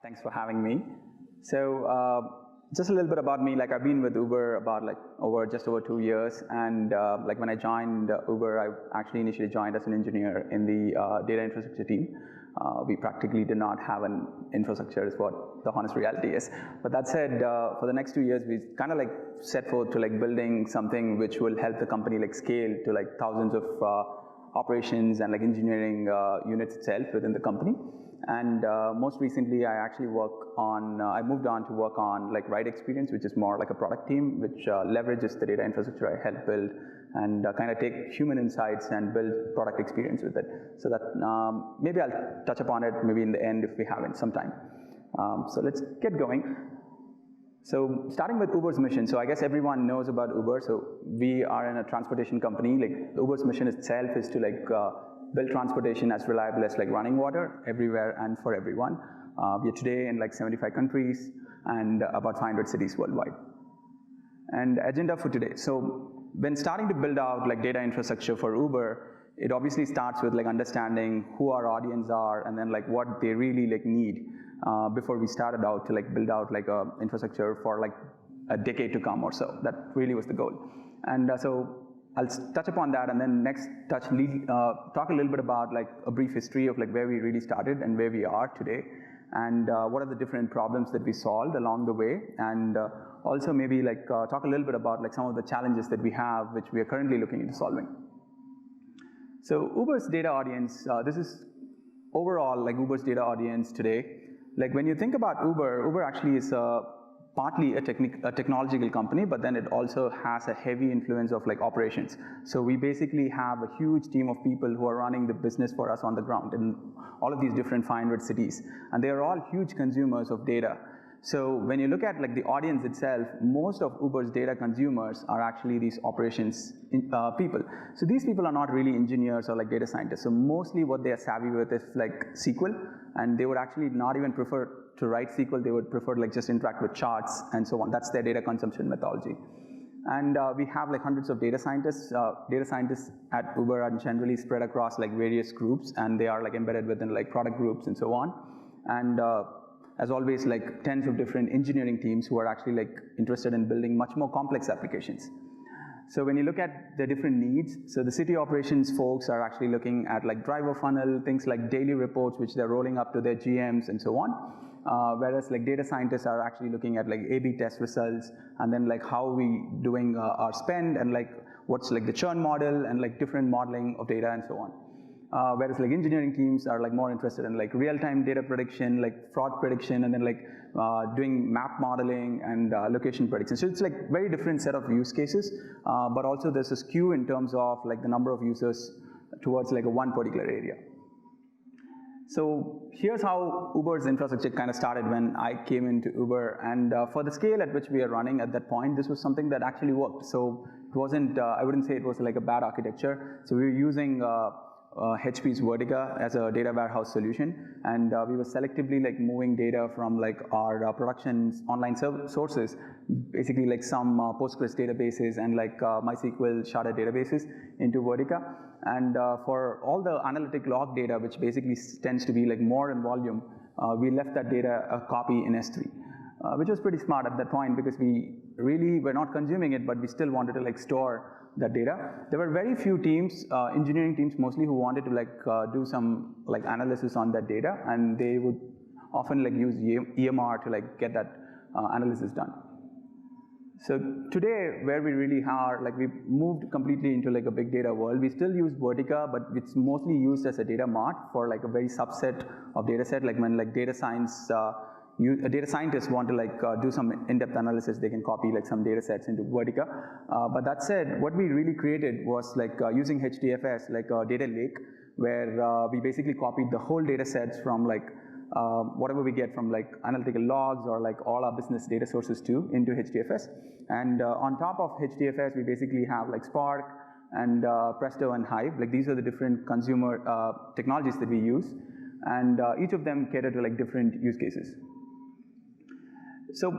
Thanks for having me. So just a little bit about me. Like I've been with Uber about just over 2 years, and like when I joined Uber, I actually initially joined as an engineer in the data infrastructure team. We practically did not have an infrastructure, is what the honest reality is. But that said, for the next 2 years, we kind of like set forth to like building something which will help the company like scale to like thousands of operations and like engineering units itself within the company. And most recently, I actually I moved on to work on like Ride Experience, which is more like a product team, which leverages the data infrastructure I helped build and kind of take human insights and build product experience with it. So that maybe I'll touch upon it maybe in the end if we haven't some time. So let's get going. So starting with Uber's mission, so I guess everyone knows about Uber. So we are in a transportation company. Like Uber's mission itself is to like build transportation as reliable as like running water everywhere and for everyone. We are today in like 75 countries and about 500 cities worldwide. And agenda for today. So when starting to build out like data infrastructure for Uber, it obviously starts with like understanding who our audience are and then like what they really like need before we started out to like build out like a infrastructure for like a decade to come or so. That really was the goal. And so I'll touch upon that and then next talk a little bit about like a brief history of like where we really started and where we are today, and what are the different problems that we solved along the way, and also maybe like talk a little bit about like some of the challenges that we have which we are currently looking into solving. So Uber's data audience, this is overall like Uber's data audience today. Like when you think about Uber actually is partly a technological company, but then it also has a heavy influence of like operations. So we basically have a huge team of people who are running the business for us on the ground in all of these different 500 cities. And they are all huge consumers of data. So when you look at like the audience itself, most of Uber's data consumers are actually these operations people. So these people are not really engineers or like data scientists. So mostly what they are savvy with is like SQL, and they would actually not even prefer to write SQL. They would prefer like just interact with charts and so on. That's their data consumption methodology. And we have like hundreds of data scientists. Data scientists at Uber are generally spread across like various groups, and they are like embedded within like product groups and so on. And as always, like tens of different engineering teams who are actually like interested in building much more complex applications. So when you look at the different needs, so the city operations folks are actually looking at like driver funnel, things like daily reports which they're rolling up to their GMs and so on. Whereas like data scientists are actually looking at like A/B test results and then like how we doing our spend and like what's like the churn model and like different modeling of data and so on. Whereas like engineering teams are like more interested in like real-time data prediction, like fraud prediction, and then like doing map modeling and location prediction. So it's like very different set of use cases, but also there's a skew in terms of like the number of users towards like a one particular area. So here's how Uber's infrastructure kind of started when I came into Uber, and for the scale at which we are running at that point, this was something that actually worked. So it wasn't, I wouldn't say it was like a bad architecture. So we were using HP's Vertica as a data warehouse solution, and we were selectively like moving data from like our production's online sources, basically like some Postgres databases and like MySQL sharded databases into Vertica. And for all the analytic log data, which basically tends to be like more in volume, we left that data a copy in S3, which was pretty smart at that point because we really were not consuming it, but we still wanted to like store that data. There were very few teams, engineering teams mostly, who wanted to like do some like analysis on that data, and they would often like use EMR to like get that analysis done. So today, where we really are, like we've moved completely into like a big data world. We still use Vertica, but it's mostly used as a data mart for like a very subset of data set. Like when like data scientists want to like do some in-depth analysis, they can copy like some data sets into Vertica. But that said, what we really created was like using HDFS, like a data lake, where we basically copied the whole data sets from like whatever we get from like analytical logs or like all our business data sources too into HDFS. And on top of HDFS, we basically have like Spark and Presto and Hive. Like these are the different consumer technologies that we use, and each of them cater to like different use cases. So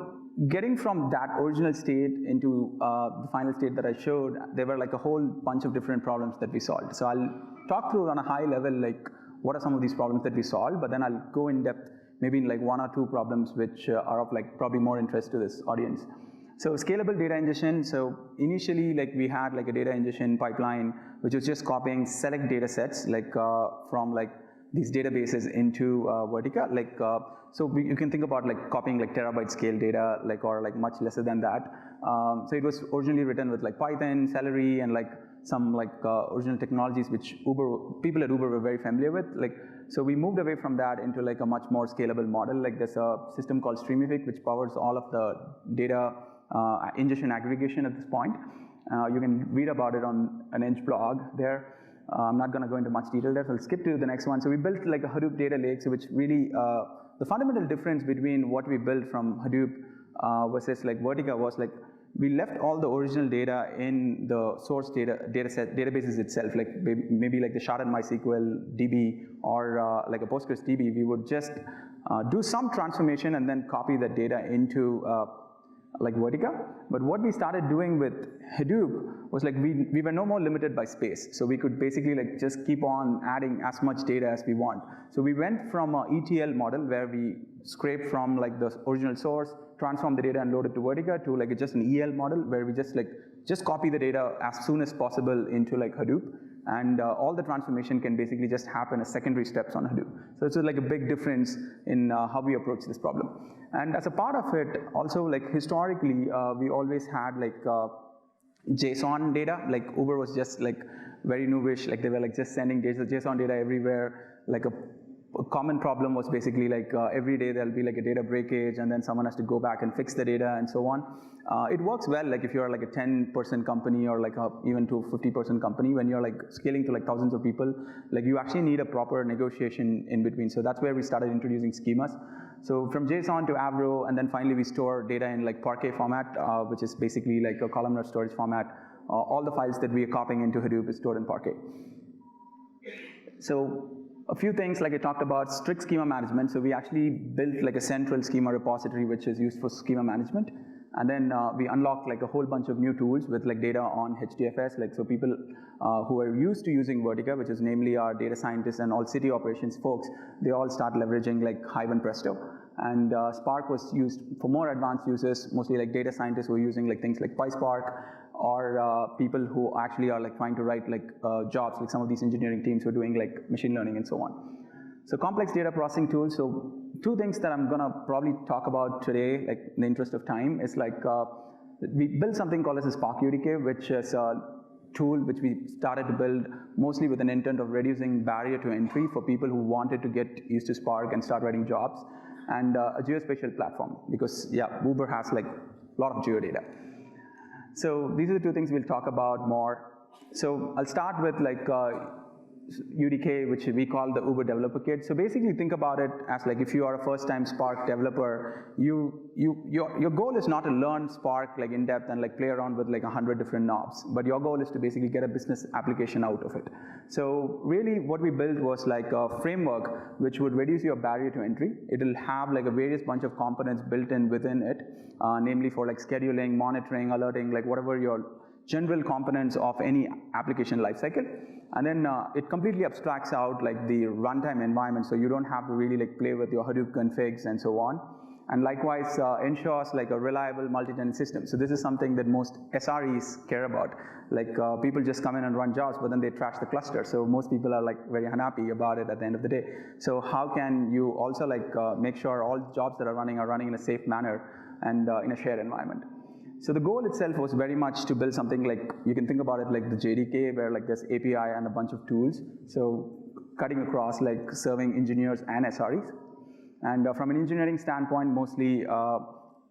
getting from that original state into the final state that I showed, there were like a whole bunch of different problems that we solved. So I'll talk through on a high level like what are some of these problems that we solved, but then I'll go in depth maybe like 1 or 2 problems which are of like probably more interest to this audience. So scalable data ingestion. So initially, like we had like a data ingestion pipeline, which was just copying select data sets like from like these databases into Vertica. Like you can think about like copying like terabyte scale data, like or like much lesser than that. So it was originally written with like Python, Celery, and like some like original technologies which people at Uber were very familiar with. Like so we moved away from that into like a much more scalable model. Like there's a system called Streamific which powers all of the data ingestion aggregation at this point. You can read about it on an Inch blog there. I'm not going to go into much detail there, so I'll skip to the next one. So we built like a Hadoop data lake, so which really, the fundamental difference between what we built from Hadoop versus like Vertica was like, we left all the original data in the source databases itself, like maybe like the sharded MySQL DB or like a Postgres DB. We would just do some transformation and then copy that data into like Vertica. But what we started doing with Hadoop was like we were no more limited by space. So we could basically like just keep on adding as much data as we want. So we went from an ETL model where we scrape from like the original source, transform the data and load it to Vertica, to like just an EL model where we just copy the data as soon as possible into like Hadoop. And all the transformation can basically just happen as secondary steps on Hadoop. So it's like a big difference in how we approach this problem. And as a part of it, also like historically, we always had like JSON data. Like Uber was just like very newish, like they were like just sending JSON data everywhere. Like a common problem was basically like every day there'll be like a data breakage and then someone has to go back and fix the data and so on. It works well like if you're like a 10-person company or like even to a 50-person company. When you're like scaling to like thousands of people, like you actually need a proper negotiation in between. So that's where we started introducing schemas. So from JSON to Avro, and then finally we store data in like Parquet format, which is basically like a columnar storage format. All the files that we are copying into Hadoop is stored in Parquet. So a few things like I talked about, strict schema management. So we actually built like a central schema repository which is used for schema management. And then we unlocked like a whole bunch of new tools with like data on HDFS. Like so people who are used to using Vertica, which is namely our data scientists and all city operations folks, they all start leveraging like Hive and Presto. And Spark was used for more advanced users, mostly like data scientists who are using like things like PySpark, or people who actually are like trying to write like jobs, like some of these engineering teams who are doing like machine learning and so on. So complex data processing tools. So two things that I'm gonna probably talk about today, like in the interest of time, is like we built something called as a Spark UDK, which is a tool which we started to build mostly with an intent of reducing barrier to entry for people who wanted to get used to Spark and start writing jobs, and a geospatial platform, because yeah, Uber has like a lot of geodata. So these are the two things we'll talk about more. So I'll start with like UDK, which we call the Uber Developer Kit. So basically think about it as like if you are a first-time Spark developer, your goal is not to learn Spark like in depth and like play around with like 100 different knobs, but your goal is to basically get a business application out of it. So really what we built was like a framework which would reduce your barrier to entry. It'll have like a various bunch of components built in within it, namely for like scheduling, monitoring, alerting, like whatever your general components of any application lifecycle. And then it completely abstracts out like the runtime environment, so you don't have to really like play with your Hadoop configs and so on. And likewise ensures like a reliable multi-tenant system. So this is something that most SREs care about. Like people just come in and run jobs, but then they trash the cluster. So most people are like very unhappy about it at the end of the day. So how can you also like make sure all jobs that are running in a safe manner and in a shared environment? So the goal itself was very much to build something like, you can think about it like the JDK, where like there's API and a bunch of tools. So cutting across like serving engineers and SREs. And from an engineering standpoint, mostly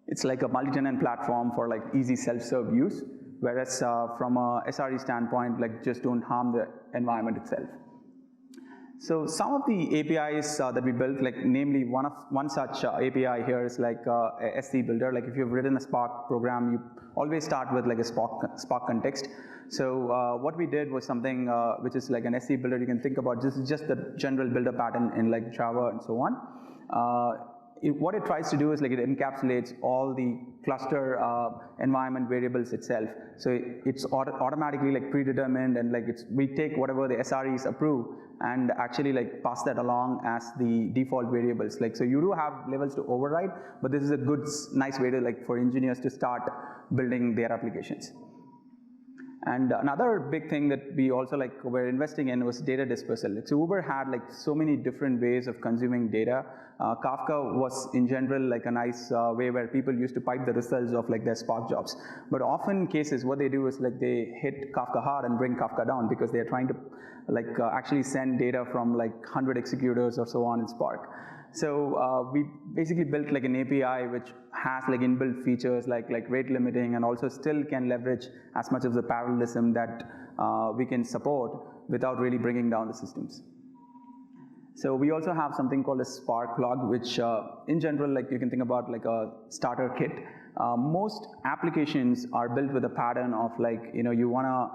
it's like a multi-tenant platform for like easy self-serve use. Whereas from a SRE standpoint, like just don't harm the environment itself. So some of the APIs that we built, like namely one such API here is like a SC builder. Like if you've written a Spark program, you always start with like a Spark context. So what we did was something which is like an SC builder. You can think about this is just the general builder pattern in like Java and so on. what it tries to do is like it encapsulates all the cluster environment variables itself. So it's automatically like predetermined, and like we take whatever the SREs approve and actually like pass that along as the default variables. Like, so you do have levels to override, but this is a good, nice way to like for engineers to start building their applications. And another big thing that we also like were investing in was data dispersal. So Uber had like so many different ways of consuming data. Kafka was in general like a nice way where people used to pipe the results of like their Spark jobs. But often cases, what they do is like they hit Kafka hard and bring Kafka down because they're trying to like actually send data from like 100 executors or so on in Spark. So we basically built like an API which has like inbuilt features like rate limiting, and also still can leverage as much of the parallelism that we can support without really bringing down the systems. So we also have something called a Spark plug, which in general, like you can think about like a starter kit. Most applications are built with a pattern of like, you want to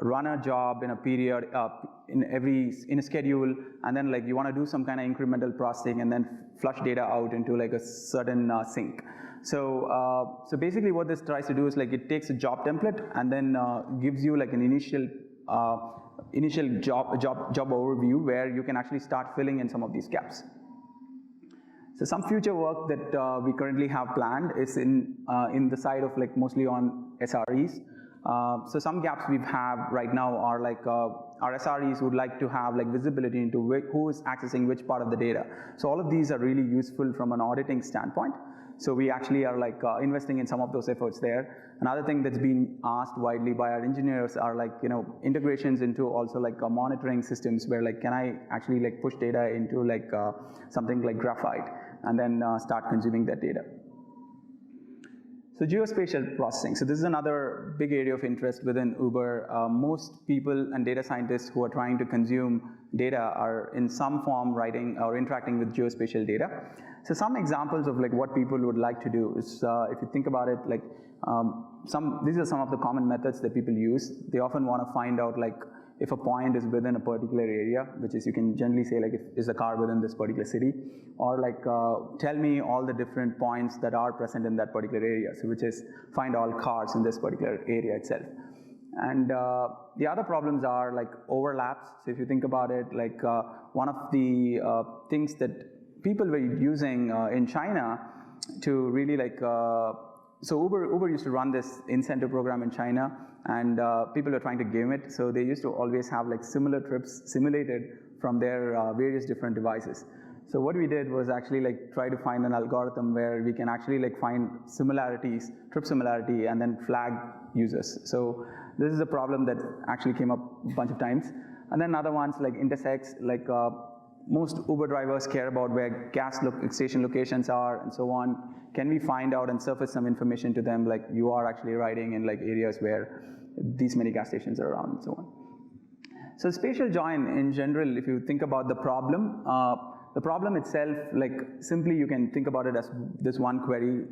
run a job in a period, in a schedule, and then like you want to do some kind of incremental processing and then flush data out into like a certain sink. So basically what this tries to do is like it takes a job template and then gives you like an initial job overview where you can actually start filling in some of these gaps. So some future work that we currently have planned is in the side of like mostly on SREs. So some gaps we have right now are like our SREs would like to have like visibility into who is accessing which part of the data. So all of these are really useful from an auditing standpoint. So we actually are like investing in some of those efforts there. Another thing that's been asked widely by our engineers are like integrations into also like monitoring systems where like can I actually like push data into like something like Graphite and then start consuming that data. So geospatial processing. So this is another big area of interest within Uber. Most people and data scientists who are trying to consume data are in some form writing or interacting with geospatial data. So some examples of like what people would like to do is, if you think about it, like these are some of the common methods that people use. They often want to find out like if a point is within a particular area, which is you can generally say like is a car within this particular city, or like tell me all the different points that are present in that particular area, so which is find all cars in this particular area itself. And the other problems are like overlaps. So if you think about it, like one of the things that people were using in China to really like, so Uber used to run this incentive program in China, and people are trying to game it. So they used to always have like similar trips simulated from their various different devices. So what we did was actually like try to find an algorithm where we can actually like find similarities, trip similarity, and then flag users. So this is a problem that actually came up a bunch of times. And then other ones like intersects, like most Uber drivers care about where gas station locations are and so on. Can we find out and surface some information to them, like you are actually riding in like areas where these many gas stations are around and so on. So spatial join in general, if you think about the problem itself, like simply you can think about it as this one query.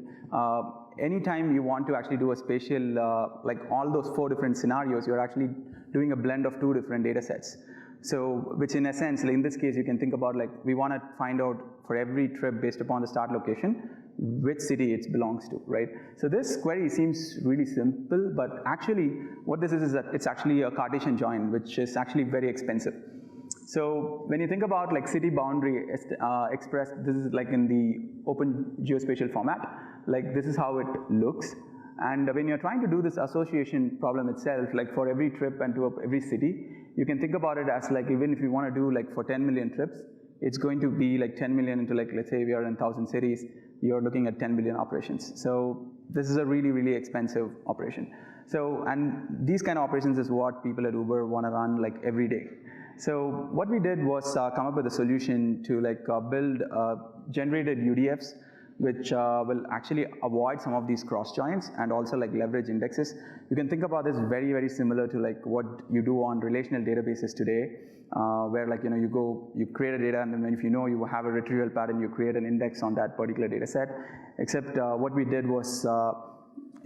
Anytime you want to actually do a spatial, like all those 4 different scenarios, you're actually doing a blend of 2 different data sets. So, which in a sense, like in this case, you can think about like, we want to find out for every trip based upon the start location, which city it belongs to, right? So this query seems really simple, but actually what this is that it's actually a Cartesian join, which is actually very expensive. So when you think about like city boundary expressed, this is like in the open geospatial format, like this is how it looks. And when you're trying to do this association problem itself, like for every trip and to every city, you can think about it as like, even if you want to do like for 10 million trips, it's going to be like 10 million into like, let's say we are in 1,000 cities, you're looking at 10 billion operations. So this is a really, really expensive operation. So, and these kind of operations is what people at Uber want to run like every day. So what we did was come up with a solution to like build generated UDFs, which will actually avoid some of these cross joins and also like leverage indexes. You can think about this very, very similar to like what you do on relational databases today, where like, you create a data, and then if you have a retrieval pattern, you create an index on that particular data set. Except what we did was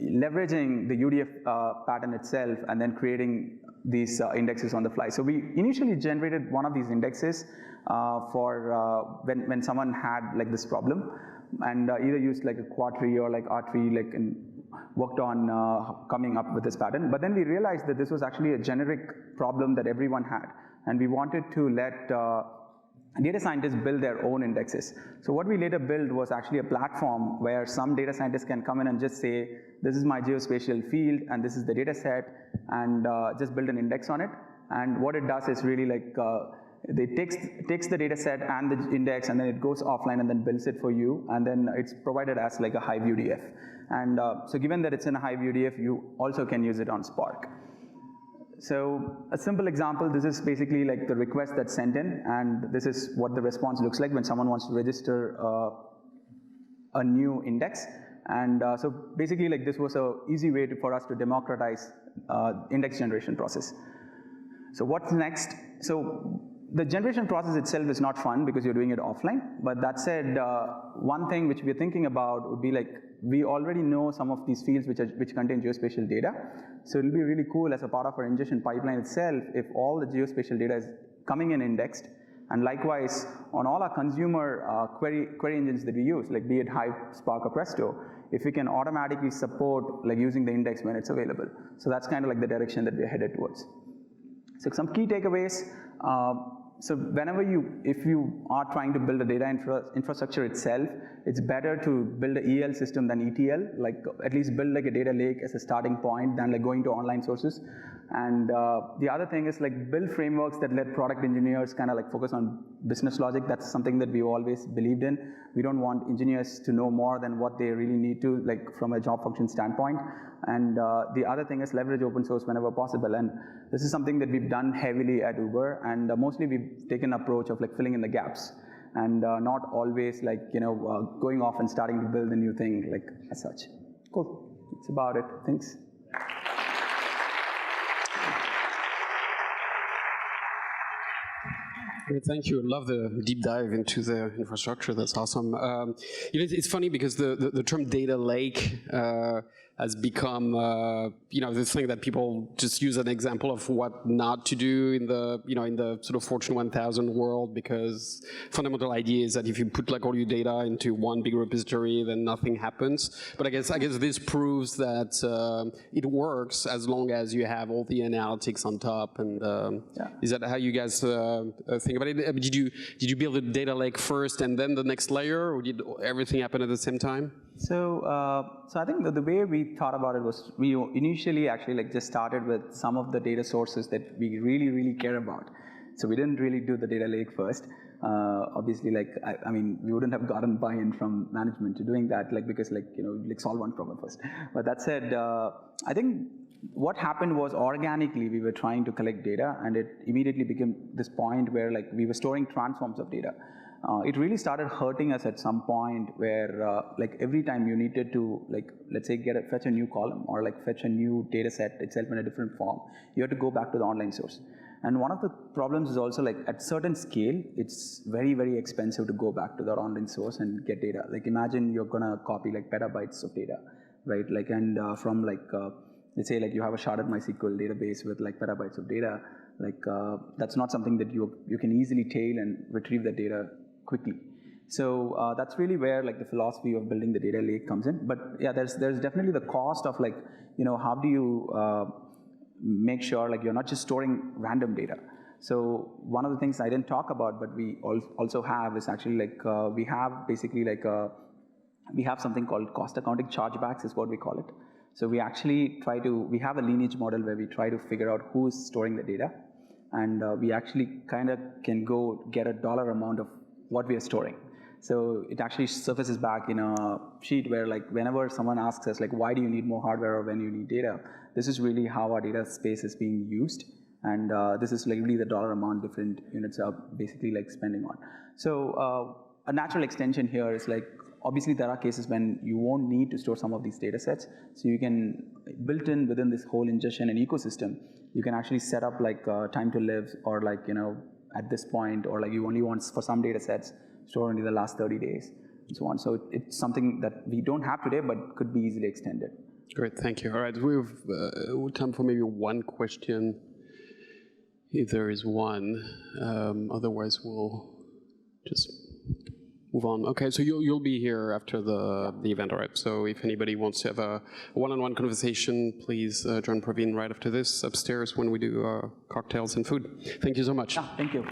leveraging the UDF pattern itself and then creating these indexes on the fly. So we initially generated one of these indexes for when someone had like this problem. and either used like a quad tree or like R-tree, like, and worked on coming up with this pattern. But then we realized that this was actually a generic problem that everyone had, and we wanted to let data scientists build their own indexes. So what we later built was actually a platform where some data scientists can come in and just say, this is my geospatial field, and this is the data set, and just build an index on it. And what it does is really like, it takes the data set and the index, and then it goes offline and then builds it for you, and then it's provided as like a Hive UDF. And so given that it's in a Hive UDF, you also can use it on Spark. So a simple example, this is basically like the request that's sent in, and this is what the response looks like when someone wants to register a new index. And so basically like this was an easy way for us to democratize index generation process. So what's next? So the generation process itself is not fun because you're doing it offline, but that said, one thing which we're thinking about would be like, we already know some of these fields which contain geospatial data, so it'll be really cool as a part of our ingestion pipeline itself if all the geospatial data is coming in indexed, and likewise on all our consumer query engines that we use, like be it Hive, Spark, or Presto, if we can automatically support like using the index when it's available. So that's kind of like the direction that we're headed towards. So some key takeaways. So whenever if you are trying to build a data infrastructure itself, it's better to build an EL system than ETL, like at least build like a data lake as a starting point than like going to online sources. And the other thing is like build frameworks that let product engineers kind of like focus on business logic. That's something that we've always believed in. We don't want engineers to know more than what they really need to, like from a job function standpoint. And the other thing is leverage open source whenever possible. And this is something that we've done heavily at Uber, and mostly we've taken an approach of like filling in the gaps, and not always like, going off and starting to build a new thing like as such. Cool, that's about it, thanks. Great, thank you. I love the deep dive into the infrastructure. That's awesome. It's funny because the term data lake has become this thing that people just use an example of what not to do in the sort of Fortune 1000 world, because fundamental idea is that if you put like all your data into one big repository, then nothing happens. But I guess this proves that it works as long as you have all the analytics on top. And is that how you guys think about it? Did you build a data lake first and then the next layer, or did everything happen at the same time? So I think that the way we thought about it was we initially actually like just started with some of the data sources that we really care about. So we didn't really do the data lake first. Obviously, like I mean, we wouldn't have gotten buy-in from management to doing that, like because like like solve one problem first. But that said, I think what happened was organically we were trying to collect data, and it immediately became this point where like we were storing transforms of data. It really started hurting us at some point where like every time you needed to, like, let's say fetch a new column or like fetch a new data set itself in a different form, you have to go back to the online source. And one of the problems is also like at certain scale, it's very expensive to go back to the online source and get data. Like imagine you're gonna copy like petabytes of data, right? Like and from like let's say like you have a sharded MySQL database with like petabytes of data, like that's not something that you can easily tail and retrieve that data quickly. So that's really where like the philosophy of building the data lake comes in. But yeah, there's definitely the cost of like, how do you make sure like you're not just storing random data. So one of the things I didn't talk about, but we also have is actually like we have basically like we have something called cost accounting chargebacks is what we call it. So we actually we have a lineage model where we try to figure out who is storing the data, and we actually kind of can go get a dollar amount of what we are storing. So it actually surfaces back in a sheet where like whenever someone asks us like why do you need more hardware or when you need data, this is really how our data space is being used, and this is like really the dollar amount different units are basically like spending on. So a natural extension here is like obviously there are cases when you won't need to store some of these data sets, so you can built in within this whole ingestion and ecosystem, you can actually set up like time to live or like at this point, or like you only want for some data sets store only the last 30 days and so on. So it's something that we don't have today but could be easily extended. Great, thank you. All right, we have time for maybe one question, if there is one. Otherwise, we'll just move on. Okay, so you'll be here after the event, all right? So if anybody wants to have a one-on-one conversation, please join Praveen right after this upstairs when we do cocktails and food. Thank you so much. Thank you.